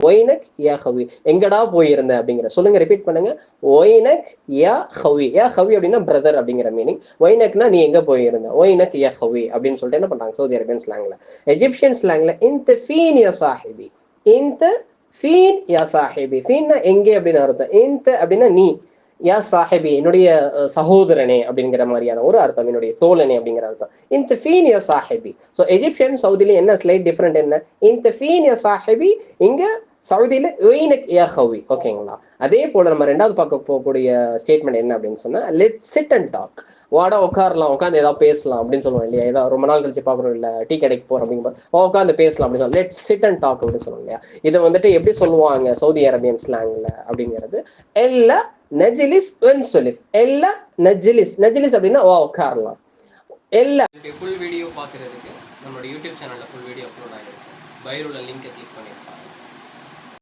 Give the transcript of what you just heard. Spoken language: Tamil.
ஒய்னக் யா ஹவி, எங்கடா போயிருந்த அப்படிங்கிற சொல்லுங்க, ரிப்பீட் பண்ணுங்க. ஒய்னக் யா ஹவி. யா ஹவி அப்படின்னா பிரதர் அப்படிங்கிற மீனிங். ஒய்னக்னா நீ எங்க போயிருந்த, ஒய்னக் யா ஹவி அப்படின்னு சொல்லிட்டு என்ன பண்றாங்க சவுதி அரேபியன் ஸ்லாங்ல. எஜிப்சியன் ஸ்லாங்ல இன்த ஃபீன் யா சாஹிபி, இன்த ஃபீன் யா சாஹிபி. ஃபீன்னா எங்கே அப்படின்னு அர்த்தம். இன்த அப்படின்னா நீ, யா சாஹிபி என்னுடைய சகோதரனே அப்படிங்கிற மாதிரியான ஒரு அர்த்தம், என்னுடைய தோழனே அப்படிங்கிற அர்த்தம். இந்த ஃபீன் யா சாஹிபி. ஸோ எஜிப்சியன் சவுதியில என்ன ஸ்லைட் டிஃபரெண்ட் என்ன, இந்த ஃபீன் யா சாஹிபி, இங்க சவுதியில ஒய்னக் யா ஹவி. ஓகேங்களா. அதே போல நம்ம ரெண்டாவது பார்க்க போகக்கூடிய ஸ்டேட்மெண்ட் என்ன அப்படின்னு சொன்னா லெட் சிட் அண்ட் டாக். வாடா உட்காரலாம், உட்காந்து ஏதாவது பேசலாம் அப்படின்னு சொல்லுவோம் இல்லையா. ஏதாவது ரொம்ப நாள் கழிச்சு பார்க்குறோம் இல்லை, டீ கடைக்கு போறோம் அப்படிங்கும்போது உட்காந்து பேசலாம் அப்படின்னு சொல்லலாம். லெட் சிட் அண்ட் டாக் அப்படின்னு சொல்லுவோம் இல்லையா. இதை வந்துட்டு எப்படி சொல்லுவாங்க சவுதி அரேபியன் ஸ்லாங்ல அப்படிங்கிறது, எல்லா நஜிலிஸ் வென்சொலிஸ். எல்லா நஜிலிஸ், நஜிலிஸ் அப்படின்னா உட்காரலாம். எல்லா ஃபுல் வீடியோ பார்க்கறதுக்கு நம்மளோட யூடியூப் சேனல்ல ஃபுல் வீடியோ அப்லோட் ஆகிருக்கு. பயோல லிங்க் கிளிக்